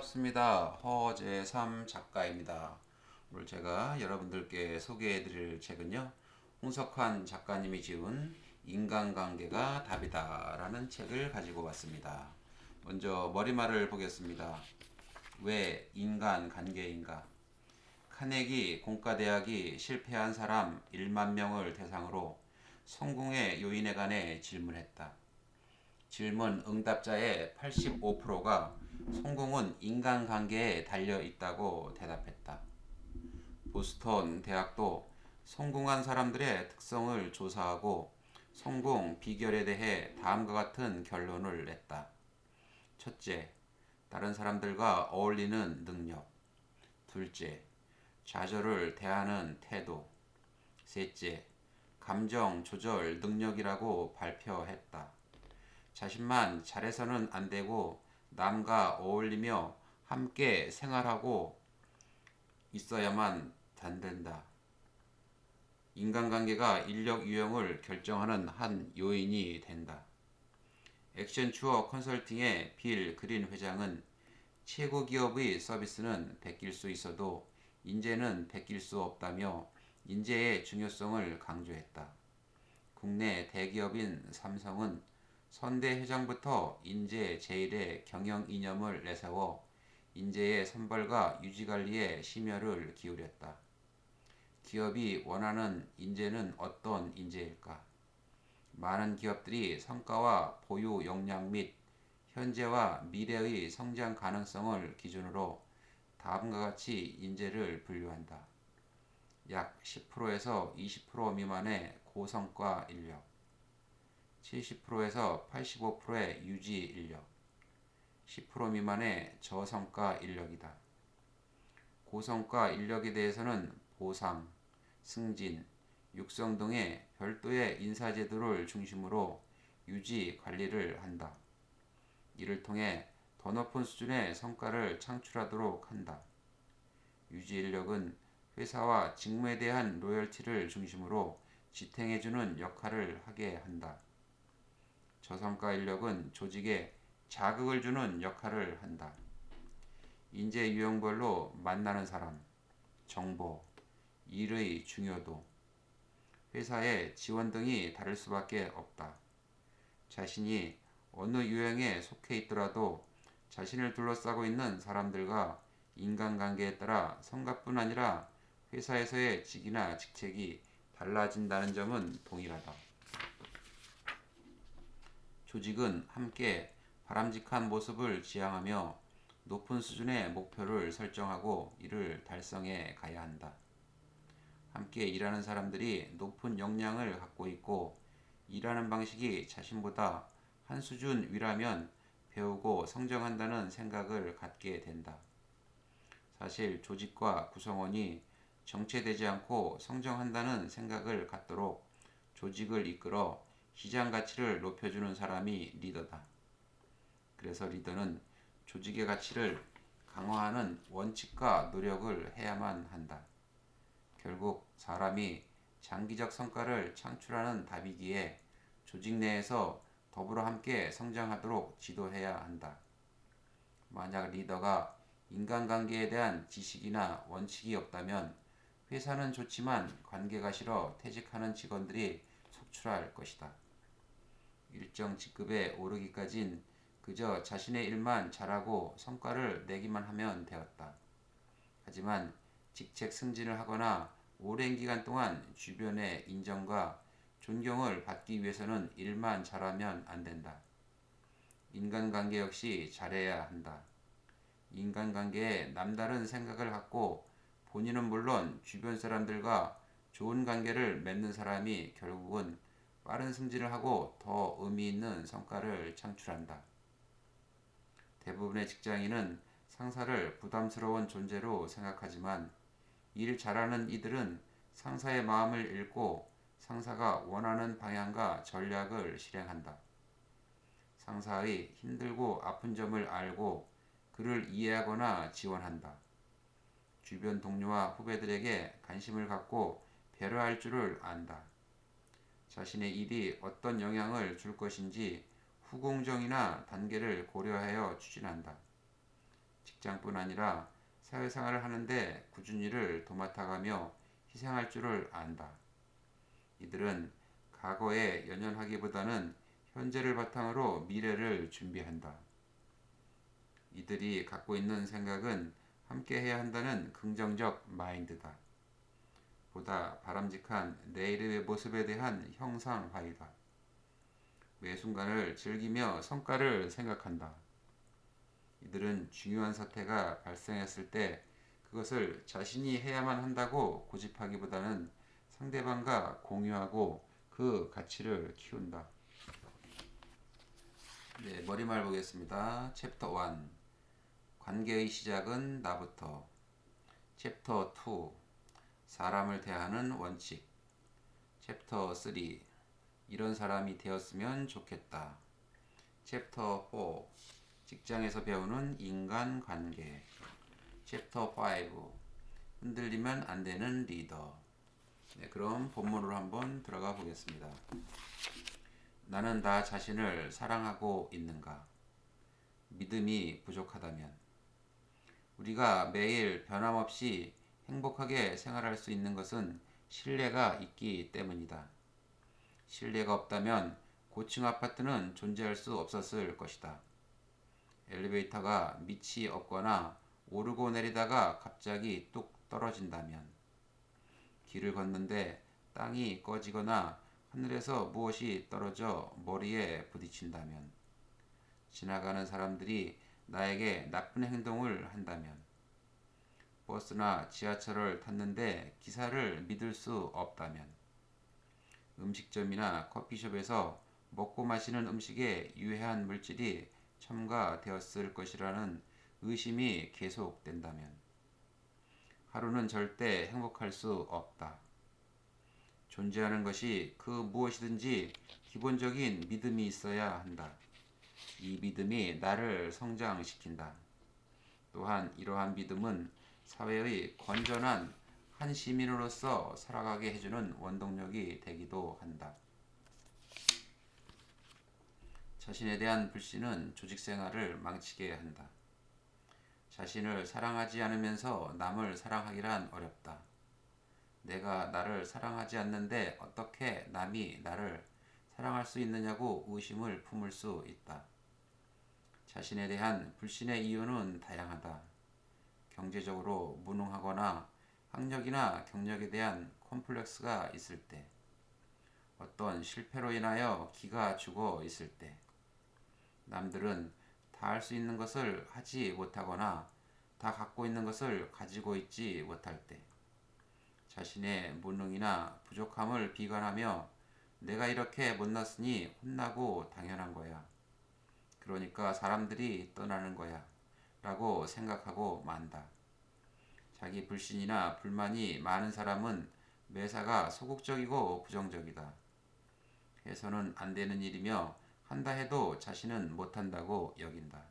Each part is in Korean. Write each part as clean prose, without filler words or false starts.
반갑습니다. 허재삼 작가입니다. 오늘 제가 여러분들께 소개해드릴 책은요, 홍석환 작가님이 지은 인간관계가 답이다 라는 책을 가지고 왔습니다. 먼저 머리말을 보겠습니다. 왜 인간관계인가? 카네기 공과대학이 실패한 사람 1만 명을 대상으로 성공의 요인에 관해 질문했다. 질문 응답자의 85%가 성공은 인간관계에 달려 있다고 대답했다. 보스턴 대학도 성공한 사람들의 특성을 조사하고 성공 비결에 대해 다음과 같은 결론을 냈다. 첫째, 다른 사람들과 어울리는 능력. 둘째, 좌절을 대하는 태도. 셋째, 감정 조절 능력이라고 발표했다. 자신만 잘해서는 안 되고 남과 어울리며 함께 생활하고 있어야만 안 된다. 인간관계가 인력 유형을 결정하는 한 요인이 된다. 액션추어 컨설팅의 빌 그린 회장은 최고 기업의 서비스는 베낄 수 있어도 인재는 베낄 수 없다며 인재의 중요성을 강조했다. 국내 대기업인 삼성은 선대 회장부터 인재 제일의 경영 이념을 내세워 인재의 선발과 유지 관리에 심혈을 기울였다. 기업이 원하는 인재는 어떤 인재일까? 많은 기업들이 성과와 보유 역량 및 현재와 미래의 성장 가능성을 기준으로 다음과 같이 인재를 분류한다. 약 10%에서 20% 미만의 고성과 인력, 70%에서 85%의 유지 인력, 10% 미만의 저성과 인력이다. 고성과 인력에 대해서는 보상, 승진, 육성 등의 별도의 인사제도를 중심으로 유지 관리를 한다. 이를 통해 더 높은 수준의 성과를 창출하도록 한다. 유지 인력은 회사와 직무에 대한 로열티를 중심으로 지탱해주는 역할을 하게 한다. 저성과 인력은 조직에 자극을 주는 역할을 한다. 인재 유형별로 만나는 사람, 정보, 일의 중요도, 회사의 지원 등이 다를 수밖에 없다. 자신이 어느 유형에 속해 있더라도 자신을 둘러싸고 있는 사람들과 인간관계에 따라 성과뿐 아니라 회사에서의 직이나 직책이 달라진다는 점은 동일하다. 조직은 함께 바람직한 모습을 지향하며 높은 수준의 목표를 설정하고 이를 달성해 가야 한다. 함께 일하는 사람들이 높은 역량을 갖고 있고 일하는 방식이 자신보다 한 수준 위라면 배우고 성장한다는 생각을 갖게 된다. 사실 조직과 구성원이 정체되지 않고 성장한다는 생각을 갖도록 조직을 이끌어 시장 가치를 높여주는 사람이 리더다. 그래서 리더는 조직의 가치를 강화하는 원칙과 노력을 해야만 한다. 결국 사람이 장기적 성과를 창출하는 답이기에 조직 내에서 더불어 함께 성장하도록 지도해야 한다. 만약 리더가 인간관계에 대한 지식이나 원칙이 없다면 회사는 좋지만 관계가 싫어 퇴직하는 직원들이 속출할 것이다. 일정 직급에 오르기까진 그저 자신의 일만 잘하고 성과를 내기만 하면 되었다. 하지만 직책 승진을 하거나 오랜 기간 동안 주변의 인정과 존경을 받기 위해서는 일만 잘하면 안 된다. 인간관계 역시 잘해야 한다. 인간관계에 남다른 생각을 갖고 본인은 물론 주변 사람들과 좋은 관계를 맺는 사람이 결국은 빠른 승진을 하고 더 의미 있는 성과를 창출한다. 대부분의 직장인은 상사를 부담스러운 존재로 생각하지만 일 잘하는 이들은 상사의 마음을 읽고 상사가 원하는 방향과 전략을 실행한다. 상사의 힘들고 아픈 점을 알고 그를 이해하거나 지원한다. 주변 동료와 후배들에게 관심을 갖고 배려할 줄을 안다. 자신의 일이 어떤 영향을 줄 것인지 후공정이나 단계를 고려하여 추진한다. 직장뿐 아니라 사회생활을 하는데 꾸준히 일을 도맡아가며 희생할 줄을 안다. 이들은 과거에 연연하기보다는 현재를 바탕으로 미래를 준비한다. 이들이 갖고 있는 생각은 함께 해야 한다는 긍정적 마인드다. 보다 바람직한 내일의 모습에 대한 형상화이다. 매 순간을 즐기며 성과를 생각한다. 이들은 중요한 사태가 발생했을 때 그것을 자신이 해야만 한다고 고집하기보다는 상대방과 공유하고 그 가치를 키운다. 네, 머리말 보겠습니다. 챕터 1. 관계의 시작은 나부터. 챕터 2. 사람을 대하는 원칙. 챕터 3. 이런 사람이 되었으면 좋겠다. 챕터 4. 직장에서 배우는 인간관계. 챕터 5. 흔들리면 안 되는 리더. 네, 그럼 본문으로 한번 들어가 보겠습니다. 나는 나 자신을 사랑하고 있는가? 믿음이 부족하다면 우리가 매일 변함없이 행복하게 생활할 수 있는 것은 신뢰가 있기 때문이다. 신뢰가 없다면 고층 아파트는 존재할 수 없었을 것이다. 엘리베이터가 밑이 없거나 오르고 내리다가 갑자기 뚝 떨어진다면, 길을 걷는데 땅이 꺼지거나 하늘에서 무엇이 떨어져 머리에 부딪힌다면, 지나가는 사람들이 나에게 나쁜 행동을 한다면, 버스나 지하철을 탔는데 기사를 믿을 수 없다면, 음식점이나 커피숍에서 먹고 마시는 음식에 유해한 물질이 첨가되었을 것이라는 의심이 계속된다면, 하루는 절대 행복할 수 없다. 존재하는 것이 그 무엇이든지 기본적인 믿음이 있어야 한다. 이 믿음이 나를 성장시킨다. 또한 이러한 믿음은 사회의 건전한 한 시민으로서 살아가게 해주는 원동력이 되기도 한다. 자신에 대한 불신은 조직 생활을 망치게 한다. 자신을 사랑하지 않으면서 남을 사랑하기란 어렵다. 내가 나를 사랑하지 않는데 어떻게 남이 나를 사랑할 수 있느냐고 의심을 품을 수 있다. 자신에 대한 불신의 이유는 다양하다. 경제적으로 무능하거나 학력이나 경력에 대한 콤플렉스가 있을 때, 어떤 실패로 인하여 기가 죽어 있을 때, 남들은 다 할 수 있는 것을 하지 못하거나 다 갖고 있는 것을 가지고 있지 못할 때, 자신의 무능이나 부족함을 비관하며 내가 이렇게 못났으니 혼나고 당연한 거야. 그러니까 사람들이 떠나는 거야. 라고 생각하고 만다. 자기 불신이나 불만이 많은 사람은 매사가 소극적이고 부정적이다. 해서는 안 되는 일이며 한다 해도 자신은 못한다고 여긴다.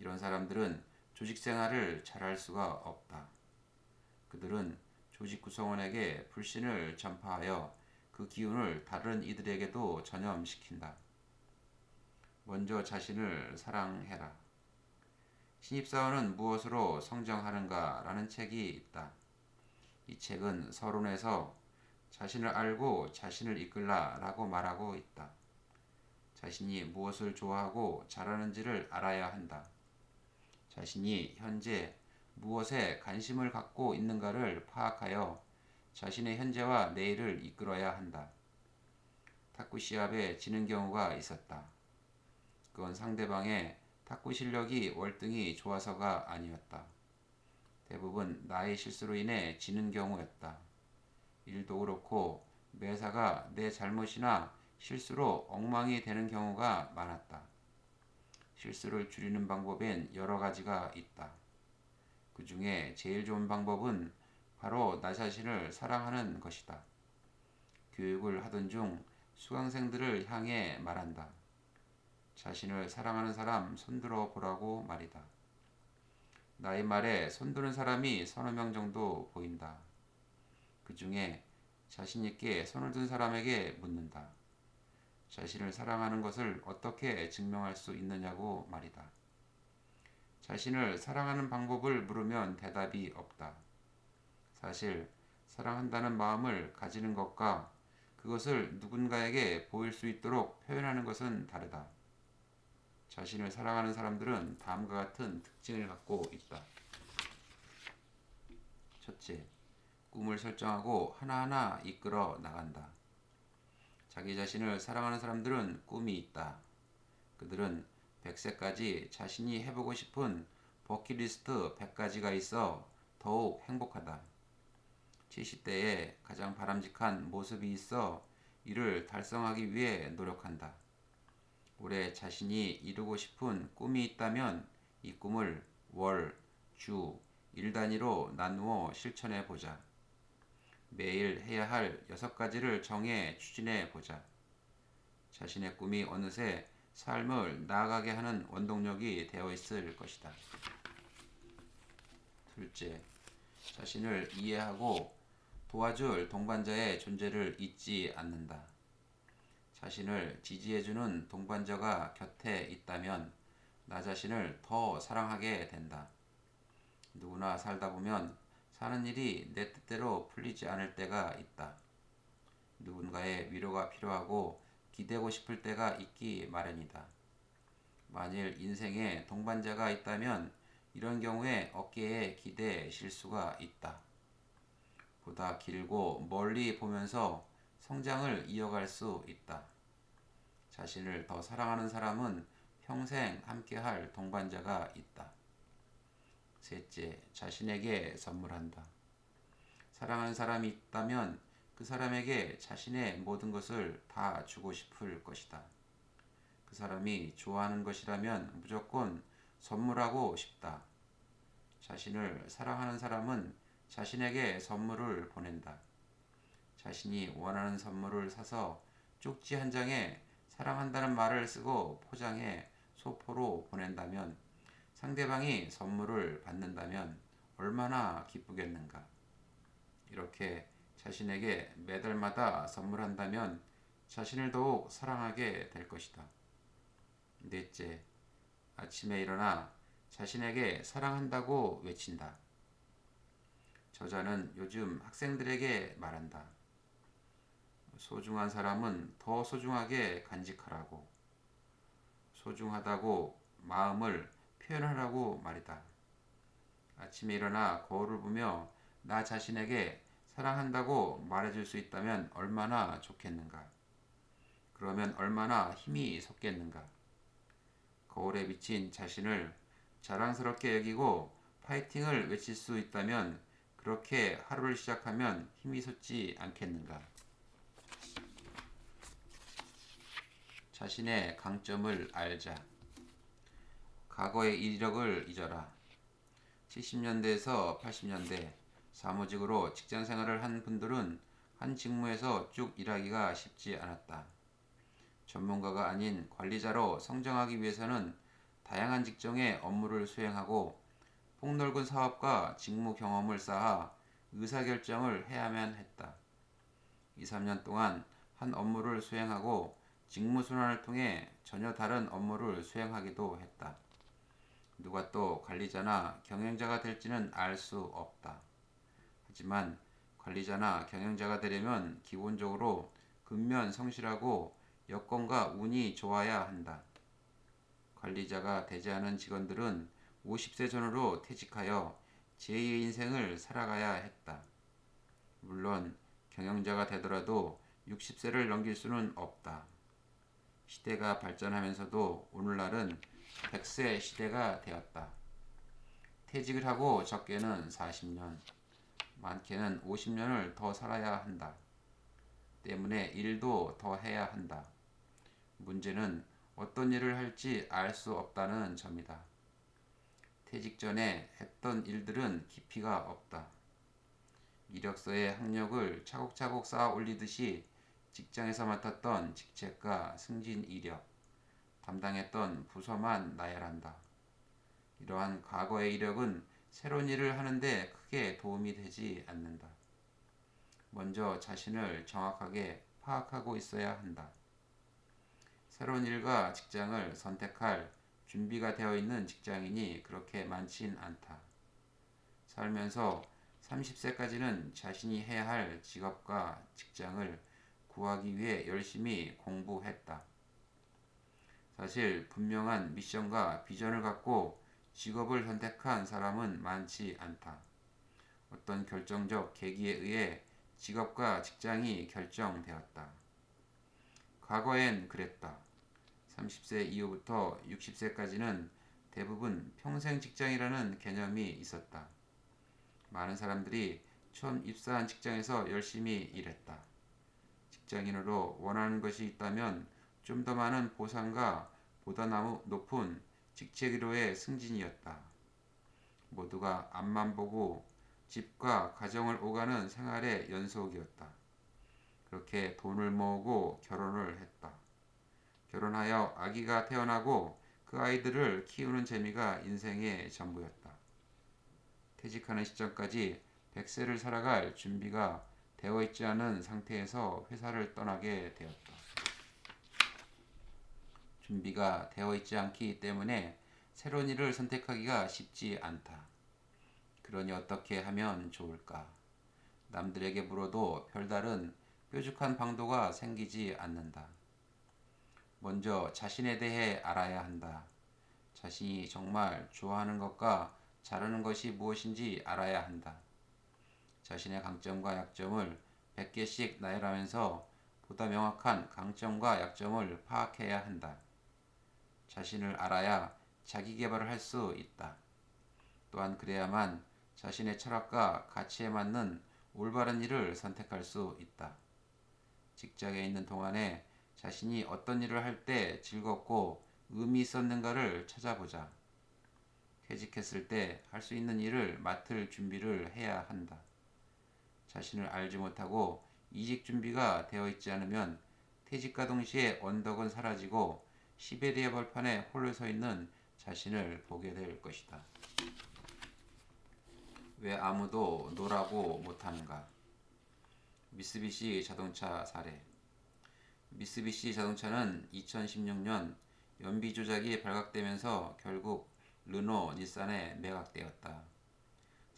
이런 사람들은 조직 생활을 잘할 수가 없다. 그들은 조직 구성원에게 불신을 전파하여 그 기운을 다른 이들에게도 전염시킨다. 먼저 자신을 사랑해라. 신입사원은 무엇으로 성장하는가 라는 책이 있다. 이 책은 서론에서 자신을 알고 자신을 이끌라 라고 말하고 있다. 자신이 무엇을 좋아하고 잘하는지를 알아야 한다. 자신이 현재 무엇에 관심을 갖고 있는가를 파악하여 자신의 현재와 내일을 이끌어야 한다. 탁구 시합에 지는 경우가 있었다. 그건 상대방의 탁구 실력이 월등히 좋아서가 아니었다. 대부분 나의 실수로 인해 지는 경우였다. 일도 그렇고 매사가 내 잘못이나 실수로 엉망이 되는 경우가 많았다. 실수를 줄이는 방법엔 여러 가지가 있다. 그 중에 제일 좋은 방법은 바로 나 자신을 사랑하는 것이다. 교육을 하던 중 수강생들을 향해 말한다. 자신을 사랑하는 사람 손들어 보라고 말이다. 나의 말에 손드는 사람이 서너 명 정도 보인다. 그 중에 자신 있게 손을 든 사람에게 묻는다. 자신을 사랑하는 것을 어떻게 증명할 수 있느냐고 말이다. 자신을 사랑하는 방법을 물으면 대답이 없다. 사실 사랑한다는 마음을 가지는 것과 그것을 누군가에게 보일 수 있도록 표현하는 것은 다르다. 자신을 사랑하는 사람들은 다음과 같은 특징을 갖고 있다. 첫째, 꿈을 설정하고 하나하나 이끌어 나간다. 자기 자신을 사랑하는 사람들은 꿈이 있다. 그들은 100세까지 자신이 해보고 싶은 버킷리스트 100가지가 있어 더욱 행복하다. 70대에 가장 바람직한 모습이 있어 이를 달성하기 위해 노력한다. 올해 자신이 이루고 싶은 꿈이 있다면 이 꿈을 월, 주, 일 단위로 나누어 실천해 보자. 매일 해야 할 6가지를 정해 추진해 보자. 자신의 꿈이 어느새 삶을 나아가게 하는 원동력이 되어 있을 것이다. 둘째, 자신을 이해하고 도와줄 동반자의 존재를 잊지 않는다. 자신을 지지해주는 동반자가 곁에 있다면 나 자신을 더 사랑하게 된다. 누구나 살다 보면 사는 일이 내 뜻대로 풀리지 않을 때가 있다. 누군가의 위로가 필요하고 기대고 싶을 때가 있기 마련이다. 만일 인생에 동반자가 있다면 이런 경우에 어깨에 기대 실수가 있다. 보다 길고 멀리 보면서 성장을 이어갈 수 있다. 자신을 더 사랑하는 사람은 평생 함께할 동반자가 있다. 셋째, 자신에게 선물한다. 사랑하는 사람이 있다면 그 사람에게 자신의 모든 것을 다 주고 싶을 것이다. 그 사람이 좋아하는 것이라면 무조건 선물하고 싶다. 자신을 사랑하는 사람은 자신에게 선물을 보낸다. 자신이 원하는 선물을 사서 쪽지 한 장에 사랑한다는 말을 쓰고 포장해 소포로 보낸다면 상대방이 선물을 받는다면 얼마나 기쁘겠는가. 이렇게 자신에게 매달마다 선물한다면 자신을 더욱 사랑하게 될 것이다. 넷째, 아침에 일어나 자신에게 사랑한다고 외친다. 저자는 요즘 학생들에게 말한다. 소중한 사람은 더 소중하게 간직하라고. 소중하다고 마음을 표현하라고 말이다. 아침에 일어나 거울을 보며 나 자신에게 사랑한다고 말해줄 수 있다면 얼마나 좋겠는가. 그러면 얼마나 힘이 솟겠는가. 거울에 비친 자신을 자랑스럽게 여기고 파이팅을 외칠 수 있다면 그렇게 하루를 시작하면 힘이 솟지 않겠는가. 자신의 강점을 알자. 과거의 이력을 잊어라. 70년대에서 80년대 사무직으로 직장 생활을 한 분들은 한 직무에서 쭉 일하기가 쉽지 않았다. 전문가가 아닌 관리자로 성장하기 위해서는 다양한 직종의 업무를 수행하고 폭넓은 사업과 직무 경험을 쌓아 의사결정을 해야만 했다. 2, 3년 동안 한 업무를 수행하고 직무 순환을 통해 전혀 다른 업무를 수행하기도 했다. 누가 또 관리자나 경영자가 될지는 알 수 없다. 하지만 관리자나 경영자가 되려면 기본적으로 근면 성실하고 여건과 운이 좋아야 한다. 관리자가 되지 않은 직원들은 50세 전후로 퇴직하여 제2의 인생을 살아가야 했다. 물론 경영자가 되더라도 60세를 넘길 수는 없다. 시대가 발전하면서도 오늘날은 100세 시대가 되었다. 퇴직을 하고 적게는 40년, 많게는 50년을 더 살아야 한다. 때문에 일도 더 해야 한다. 문제는 어떤 일을 할지 알 수 없다는 점이다. 퇴직 전에 했던 일들은 깊이가 없다. 이력서에 학력을 차곡차곡 쌓아 올리듯이 직장에서 맡았던 직책과 승진 이력, 담당했던 부서만 나열한다. 이러한 과거의 이력은 새로운 일을 하는데 크게 도움이 되지 않는다. 먼저 자신을 정확하게 파악하고 있어야 한다. 새로운 일과 직장을 선택할 준비가 되어 있는 직장인이 그렇게 많진 않다. 살면서 30세까지는 자신이 해야 할 직업과 직장을 구하기 위해 열심히 공부했다. 사실 분명한 미션과 비전을 갖고 직업을 선택한 사람은 많지 않다. 어떤 결정적 계기에 의해 직업과 직장이 결정되었다. 과거엔 그랬다. 30세 이후부터 60세까지는 대부분 평생 직장이라는 개념이 있었다. 많은 사람들이 처음 입사한 직장에서 열심히 일했다. 직장인으로 원하는 것이 있다면 좀 더 많은 보상과 보다 높은 직책으로의 승진이었다. 모두가 앞만 보고 집과 가정을 오가는 생활의 연속이었다. 그렇게 돈을 모으고 결혼을 했다. 결혼하여 아기가 태어나고 그 아이들을 키우는 재미가 인생의 전부였다. 퇴직하는 시점까지 100세를 살아갈 준비가 되어 있지 않은 상태에서 회사를 떠나게 되었다. 준비가 되어 있지 않기 때문에 새로운 일을 선택하기가 쉽지 않다. 그러니 어떻게 하면 좋을까? 남들에게 물어도 별다른 뾰족한 방도가 생기지 않는다. 먼저 자신에 대해 알아야 한다. 자신이 정말 좋아하는 것과 잘하는 것이 무엇인지 알아야 한다. 자신의 강점과 약점을 100개씩 나열하면서 보다 명확한 강점과 약점을 파악해야 한다. 자신을 알아야 자기 개발을 할 수 있다. 또한 그래야만 자신의 철학과 가치에 맞는 올바른 일을 선택할 수 있다. 직장에 있는 동안에 자신이 어떤 일을 할 때 즐겁고 의미 있었는가를 찾아보자. 퇴직했을 때 할 수 있는 일을 맡을 준비를 해야 한다. 자신을 알지 못하고 이직 준비가 되어 있지 않으면 퇴직과 동시에 언덕은 사라지고 시베리아 벌판에 홀로 서 있는 자신을 보게 될 것이다. 왜 아무도 노라고 못하는가? 미쓰비시 자동차 사례. 미쓰비시 자동차는 2016년 연비 조작이 발각되면서 결국 르노, 닛산에 매각되었다.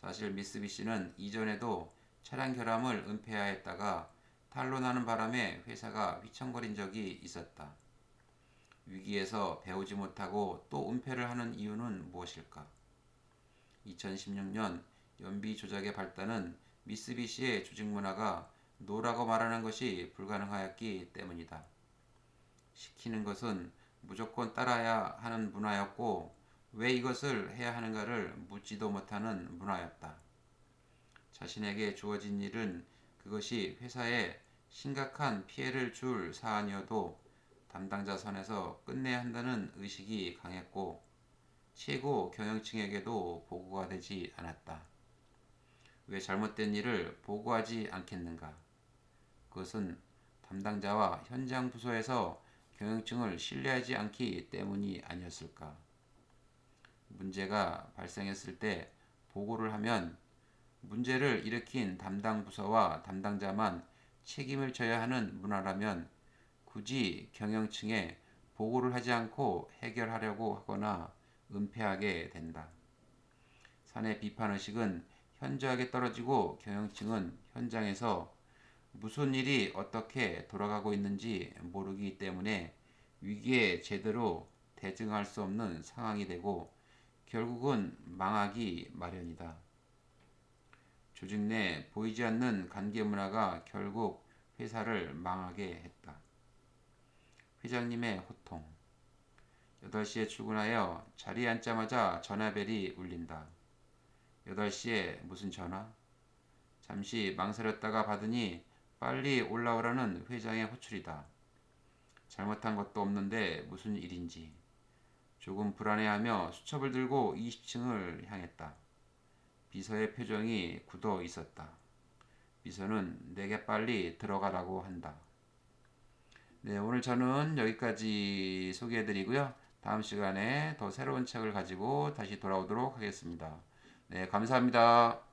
사실 미쓰비시는 이전에도 차량 결함을 은폐하였다가 탄로나는 바람에 회사가 휘청거린 적이 있었다. 위기에서 배우지 못하고 또 은폐를 하는 이유는 무엇일까? 2016년 연비 조작의 발단은 미쓰비시의 조직 문화가 노라고 말하는 것이 불가능하였기 때문이다. 시키는 것은 무조건 따라야 하는 문화였고 왜 이것을 해야 하는가를 묻지도 못하는 문화였다. 자신에게 주어진 일은 그것이 회사에 심각한 피해를 줄 사안이어도 담당자 선에서 끝내야 한다는 의식이 강했고 최고 경영층에게도 보고가 되지 않았다. 왜 잘못된 일을 보고하지 않겠는가? 그것은 담당자와 현장 부서에서 경영층을 신뢰하지 않기 때문이 아니었을까? 문제가 발생했을 때 보고를 하면 문제를 일으킨 담당 부서와 담당자만 책임을 져야 하는 문화라면 굳이 경영층에 보고를 하지 않고 해결하려고 하거나 은폐하게 된다. 사내 비판의식은 현저하게 떨어지고 경영층은 현장에서 무슨 일이 어떻게 돌아가고 있는지 모르기 때문에 위기에 제대로 대응할 수 없는 상황이 되고 결국은 망하기 마련이다. 조직 내 보이지 않는 관계 문화가 결국 회사를 망하게 했다. 회장님의 호통. 8시에 출근하여 자리에 앉자마자 전화벨이 울린다. 8시에 무슨 전화? 잠시 망설였다가 받으니 빨리 올라오라는 회장의 호출이다. 잘못한 것도 없는데 무슨 일인지. 조금 불안해하며 수첩을 들고 20층을 향했다. 비서의 표정이 굳어 있었다. 비서는 내게 빨리 들어가라고 한다. 네, 오늘 저는 여기까지 소개해드리고요. 다음 시간에 더 새로운 책을 가지고 다시 돌아오도록 하겠습니다. 네, 감사합니다.